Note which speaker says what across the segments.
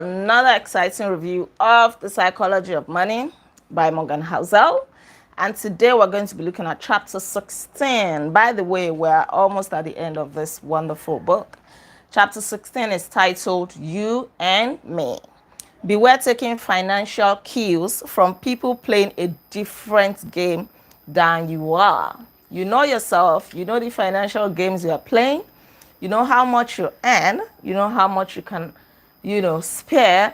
Speaker 1: Another exciting review of The Psychology of Money by Morgan Housel. And today we're going to be looking at chapter 16. By the way, we're almost at the end of this wonderful book. Chapter 16 is titled You and Me. Beware taking financial cues from people playing a different game than you are. You know yourself, you know the financial games you are playing, you know how much you earn, you know how much you can, spare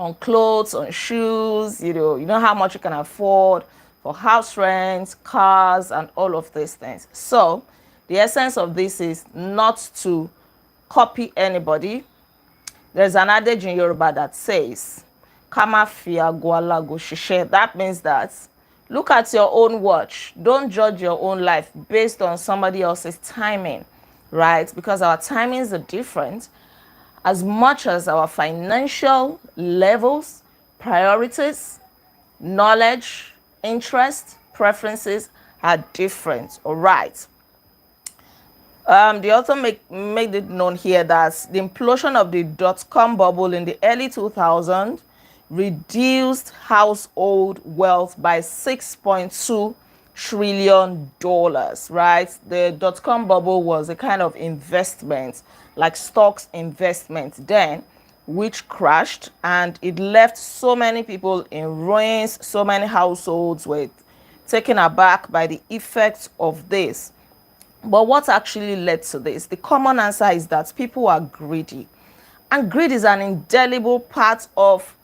Speaker 1: on clothes, on shoes, you know how much you can afford for house rent, cars, and all of these things. So the essence of this is not to copy anybody. There's an adage in Yoruba that says, Kama fia gwala go shishe. That means that look at your own watch. Don't judge your own life based on somebody else's timing, right? Because our timings are different as much as our financial levels, priorities, knowledge, interest, preferences are different, all right? The author made it known here that the implosion of the dot-com bubble in the early 2000s reduced household wealth by $6.2 trillion, right? The dot-com bubble was a kind of investment, like stocks investment then, which crashed, and it left so many people in ruins. So many households were taken aback by the effects of this. But what actually led to this? The common answer is that people are greedy. And greed is an indelible part of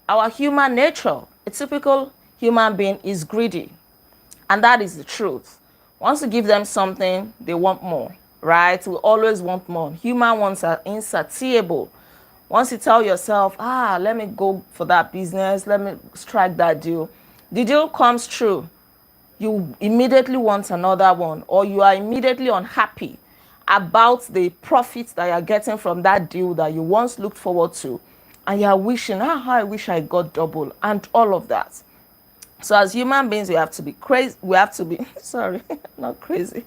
Speaker 1: our human nature. A typical human being is greedy. And that is the truth. Once you give them something, they want more, right? We always want more. Human wants are insatiable. Once you tell yourself, let me go for that business, let me strike that deal, the deal comes true, you immediately want another one, or you are immediately unhappy about the profits that you're getting from that deal that you once looked forward to, and you're wishing, I wish I got double, and all of that. So as human beings, we have to be crazy. We have to be, sorry, not crazy.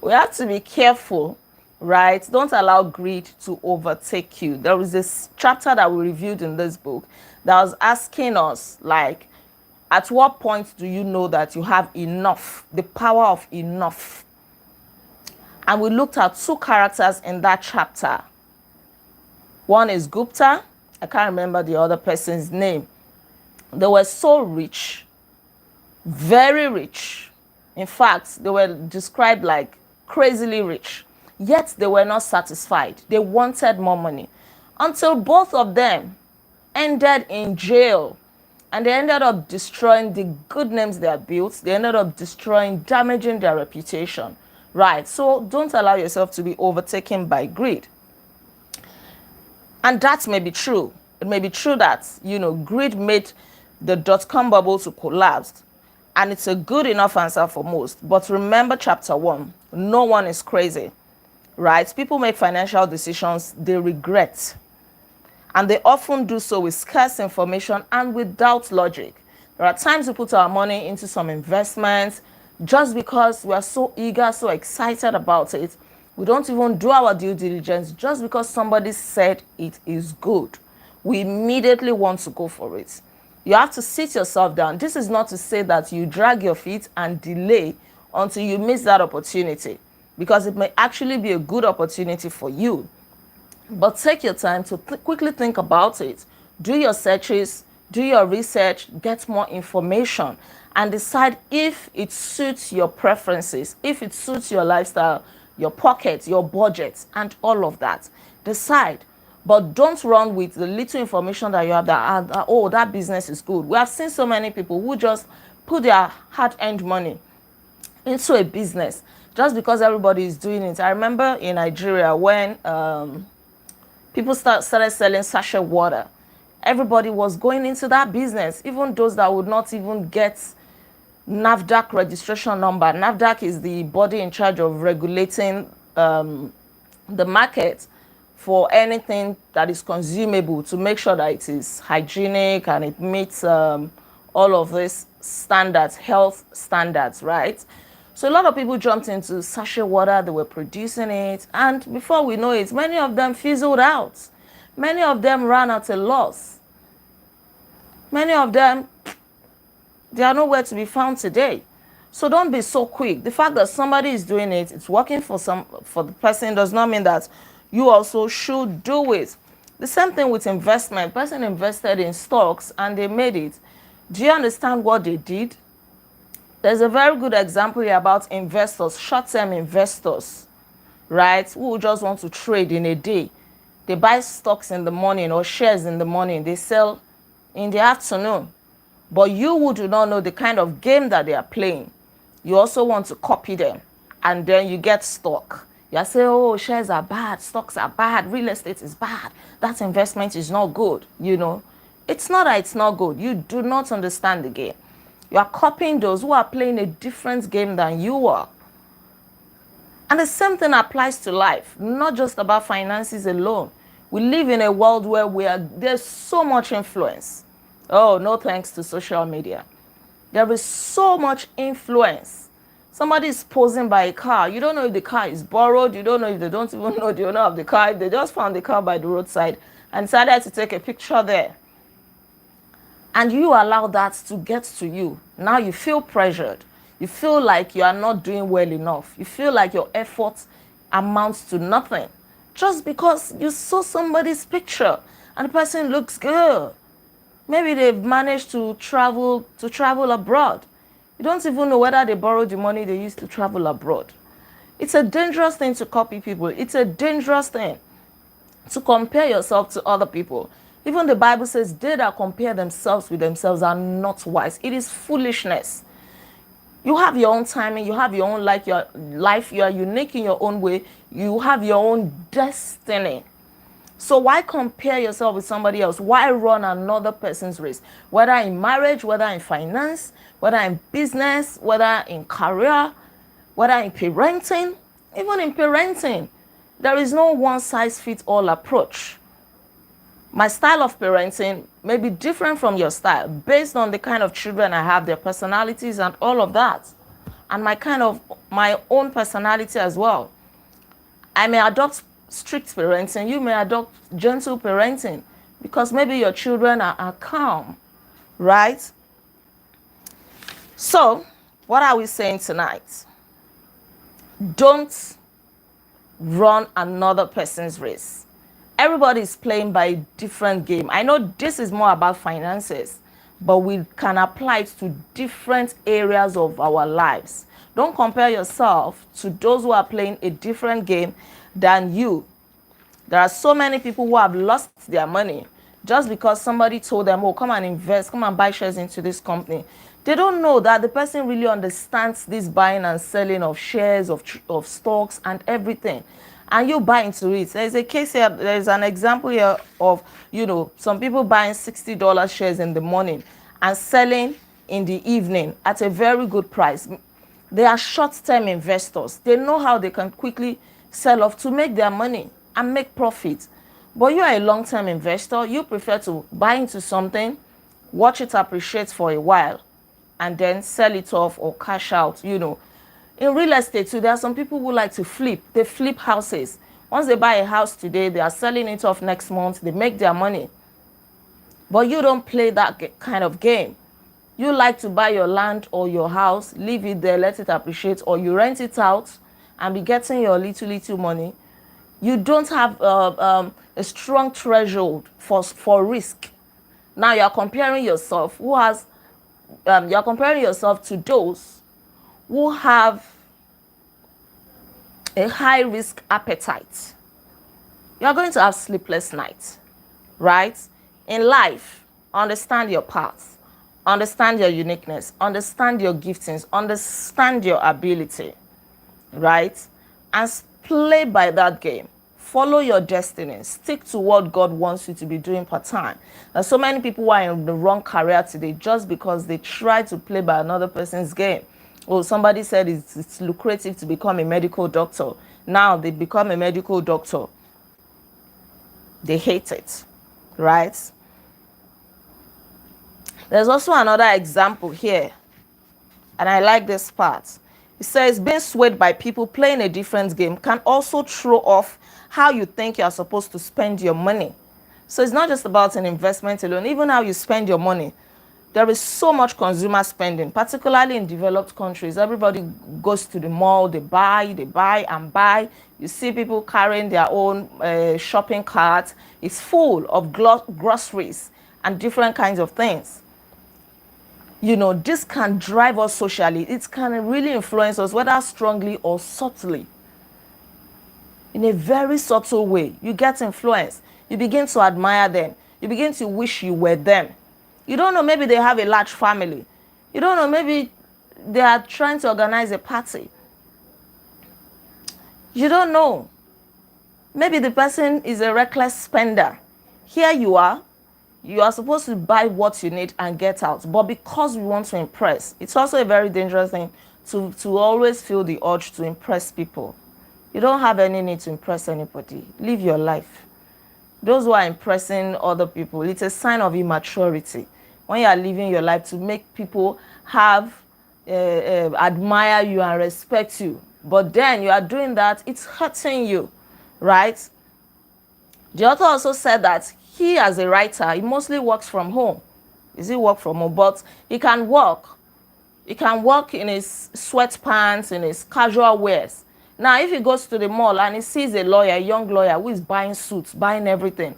Speaker 1: We have to be careful, right? Don't allow greed to overtake you. There was this chapter that we reviewed in this book that was asking us, like, at what point do you know that you have enough, the power of enough? And we looked at two characters in that chapter. One is Gupta. I can't remember the other person's name. They were so rich, very rich. In fact, they were described like crazily rich. Yet they were not satisfied. They wanted more money until both of them ended in jail. And they ended up destroying the good names they had built. They ended up damaging their reputation. Right. So don't allow yourself to be overtaken by greed. And that may be true. It may be true that, greed made the dot-com bubble to collapse. And it's a good enough answer for most. But remember chapter 1, no one is crazy. Right? People make financial decisions they regret. And they often do so with scarce information and without logic. There are times we put our money into some investments just because we are so eager, so excited about it. We don't even do our due diligence just because somebody said it is good. We immediately want to go for it. You have to sit yourself down. This is not to say that you drag your feet and delay until you miss that opportunity, because it may actually be a good opportunity for you. But take your time to quickly think about it. Do your searches, do your research, get more information, and decide if it suits your preferences, if it suits your lifestyle, your pocket, your budget, and all of that. Decide. But don't run with the little information that you have that business is good. We have seen so many people who just put their hard-earned money into a business just because everybody is doing it. I remember in Nigeria when people started selling sachet water. Everybody was going into that business, even those that would not even get NAFDAC registration number. NAFDAC is the body in charge of regulating the market for anything that is consumable, to make sure that it is hygienic and it meets all of these standards, health standards, right? So a lot of people jumped into sachet water, they were producing it, and before we know it, many of them fizzled out Many of them ran at a loss. Many of them, they are nowhere to be found today. So don't be so quick. The fact that somebody is doing it, it's working for the person, does not mean that you also should do it. The same thing with investment. Person invested in stocks and they made it. Do you understand what they did? There's a very good example here about investors, short-term investors, right? Who just want to trade in a day. They buy stocks in the morning or shares in the morning. They sell in the afternoon. But you who do not know the kind of game that they are playing, you also want to copy them. And then you get stuck. You say, oh, shares are bad, stocks are bad, real estate is bad, that investment is not good, you know. It's not that it's not good. You do not understand the game. You are copying those who are playing a different game than you are. And the same thing applies to life, not just about finances alone. We live in a world where there's so much influence. Oh, no thanks to social media. There is so much influence. Somebody is posing by a car. You don't know if the car is borrowed. You don't know if they don't even know the owner of the car. If they just found the car by the roadside and decided to take a picture there. And you allow that to get to you. Now you feel pressured. You feel like you are not doing well enough. You feel like your effort amounts to nothing. Just because you saw somebody's picture and the person looks good. Maybe they've managed to travel abroad. You don't even know whether they borrowed the money they used to travel abroad. It's a dangerous thing to copy people. It's a dangerous thing to compare yourself to other people. Even the Bible says they that compare themselves with themselves are not wise. It is foolishness. You have your own timing. You have your own life. You are unique in your own way. You have your own destiny. So why compare yourself with somebody else? Why run another person's race? Whether in marriage, whether in finance, whether in business, whether in career, whether in parenting. Even in parenting, there is no one-size-fits-all approach. My style of parenting may be different from your style based on the kind of children I have, their personalities and all of that. And my own personality as well. I may adopt strict parenting. You may adopt gentle parenting because maybe your children are calm, right? So, what are we saying tonight? Don't run another person's race. Everybody is playing by a different game. I know this is more about finances, but we can apply it to different areas of our lives. Don't compare yourself to those who are playing a different game than you. There are so many people who have lost their money just because somebody told them, oh, come and invest, come and buy shares into this company. They don't know that the person really understands this buying and selling of shares, of stocks and everything. And you buy into it. There's a case here, there's an example here of, some people buying $60 shares in the morning and selling in the evening at a very good price. They are short-term investors. They know how they can quickly sell off to make their money and make profit. But you are a long-term investor. You prefer to buy into something, watch it appreciate for a while, and then sell it off or cash out, In real estate too, there are some people who like to flip. They flip houses. Once they buy a house today, they are selling it off next month. They make their money. But you don't play that kind of game. You like to buy your land or your house, leave it there, let it appreciate, or you rent it out and be getting your little money. You don't have a strong threshold for risk. Now you're comparing yourself you're comparing yourself to those who have a high risk appetite. You're going to have sleepless nights, right? In life, understand your path, understand your uniqueness, understand your giftings, understand your ability, right? And play by that game. Follow your destiny. Stick to what God wants you to be doing part-time. There's so many people who are in the wrong career today just because they try to play by another person's game. Oh, somebody said it's lucrative to become a medical doctor. Now they become a medical doctor. They hate it, right? There's also another example here, and I like this part. It says, being swayed by people playing a different game can also throw off how you think you're supposed to spend your money. So it's not just about an investment alone. Even how you spend your money, there is so much consumer spending, particularly in developed countries. Everybody goes to the mall, they buy and buy. You see people carrying their own shopping cart. It's full of groceries and different kinds of things. You know, this can drive us socially. It can really influence us, whether strongly or subtly. In a very subtle way, you get influenced. You begin to admire them. You begin to wish you were them. You don't know, maybe they have a large family. You don't know, maybe they are trying to organize a party. You don't know. Maybe the person is a reckless spender. Here you are supposed to buy what you need and get out. But because we want to impress, it's also a very dangerous thing to always feel the urge to impress people. You don't have any need to impress anybody. Live your life. Those who are impressing other people, it's a sign of immaturity. When you are living your life to make people admire you and respect you, but then you are doing that, it's hurting you, right? The author also said that he, as a writer, he mostly works from home. He work from home? But he can work. He can work in his sweatpants, in his casual wears. Now, if he goes to the mall and he sees a lawyer, a young lawyer who is buying suits, buying everything,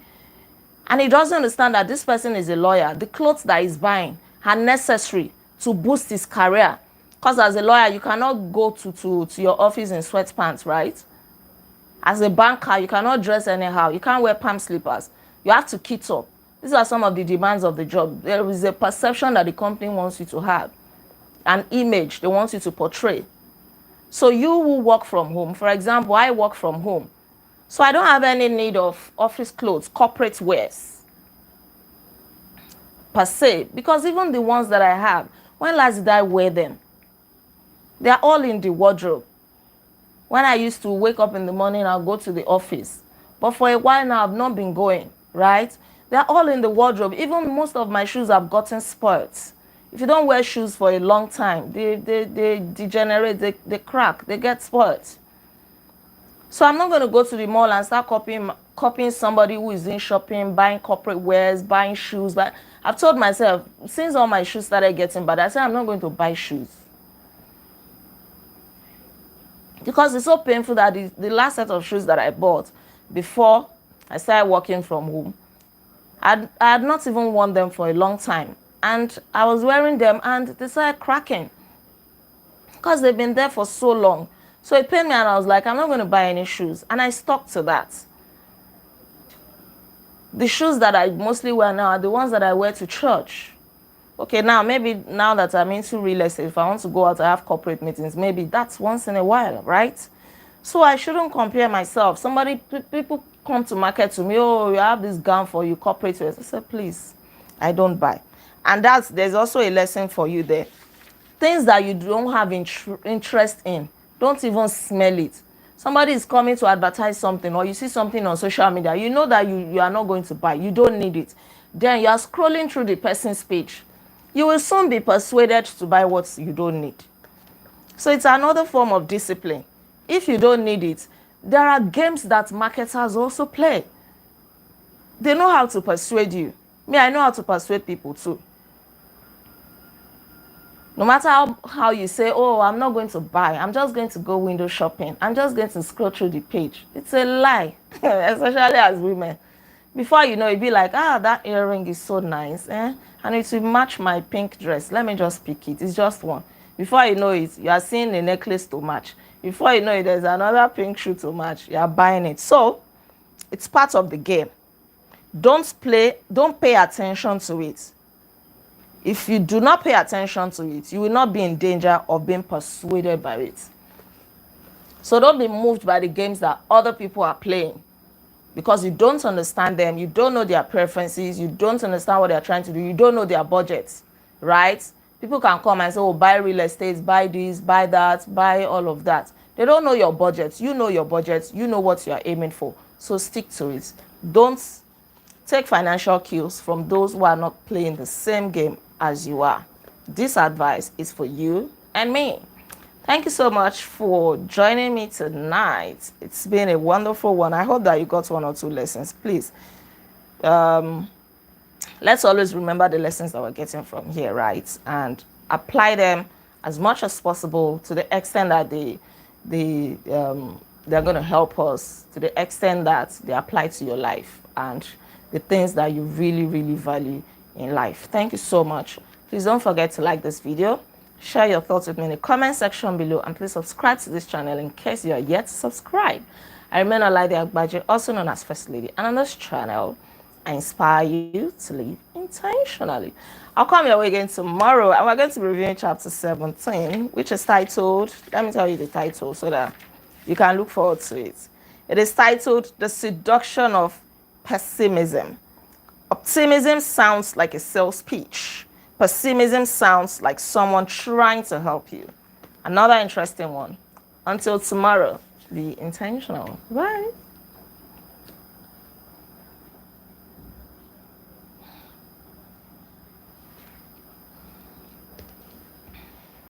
Speaker 1: and he doesn't understand that this person is a lawyer, the clothes that he's buying are necessary to boost his career. Because as a lawyer, you cannot go to your office in sweatpants, right? As a banker, you cannot dress anyhow. You can't wear palm slippers. You have to kit up. These are some of the demands of the job. There is a perception that the company wants you to have, an image they want you to portray. So you will work from home. For example, I work from home. So I don't have any need of office clothes, corporate wears, per se. Because even the ones that I have, when last did I wear them? They are all in the wardrobe. When I used to wake up in the morning, I'll go to the office. But for a while now, I've not been going, right? They're all in the wardrobe. Even most of my shoes have gotten spoiled. If you don't wear shoes for a long time, they degenerate, they crack, they get spoiled. So I'm not going to go to the mall and start copying somebody who is in shopping, buying corporate wears, buying shoes. But I've told myself, since all my shoes started getting bad, I said I'm not going to buy shoes. Because it's so painful that the last set of shoes that I bought before I started working from home, I had not even worn them for a long time. And I was wearing them and they started cracking because they've been there for so long. So it pained me and I was like, I'm not going to buy any shoes. And I stuck to that. The shoes that I mostly wear now are the ones that I wear to church. Okay, now maybe now that I'm into real estate, if I want to go out, I have corporate meetings, maybe that's once in a while, right? So I shouldn't compare myself. People come to market to me, oh, you have this gown for you, corporate wear. I said, please, I don't buy. And there's also a lesson for you there. Things that you don't have interest in, don't even smell it. Somebody is coming to advertise something, or you see something on social media, you know that you are not going to buy, you don't need it. Then you are scrolling through the person's page. You will soon be persuaded to buy what you don't need. So it's another form of discipline. If you don't need it, there are games that marketers also play. They know how to persuade you. Me, I know how to persuade people too. No matter how you say, oh, I'm not going to buy, I'm just going to go window shopping, I'm just going to scroll through the page. It's a lie, especially as women. Before you know, it'd be like, that earring is so nice, and it will match my pink dress. Let me just pick it. It's just one. Before you know it, you are seeing a necklace to match. Before you know it, there's another pink shoe to match. You are buying it. So it's part of the game. Don't pay attention to it. If you do not pay attention to it, you will not be in danger of being persuaded by it. So don't be moved by the games that other people are playing, because you don't understand them, you don't know their preferences, you don't understand what they're trying to do, you don't know their budgets, right? People can come and say, oh, buy real estate, buy this, buy that, buy all of that. They don't know your budget. You know your budget. You know what you're aiming for. So stick to it. Don't take financial cues from those who are not playing the same game as you are. This advice is for you and me. Thank you so much for joining me tonight. It's been a wonderful one. I hope that you got one or two lessons. Please let's always remember the lessons that we're getting from here, right? And apply them as much as possible to the extent that they're going to help us, to the extent that they apply to your life and the things that you really, really value in life. Thank you so much. Please don't forget to like this video, share your thoughts with me in the comment section below, and please subscribe to this channel in case you are yet to subscribe. I remain Olaide Agbaje, also known as First Lady, and on this channel, I inspire you to live intentionally. I'll come your way again tomorrow, and we're going to be reviewing chapter 17, which is titled, let me tell you the title so that you can look forward to it. It is titled The Seduction of Pessimism. Optimism sounds like a sales pitch. Pessimism sounds like someone trying to help you. Another interesting one. Until tomorrow, be intentional. Bye.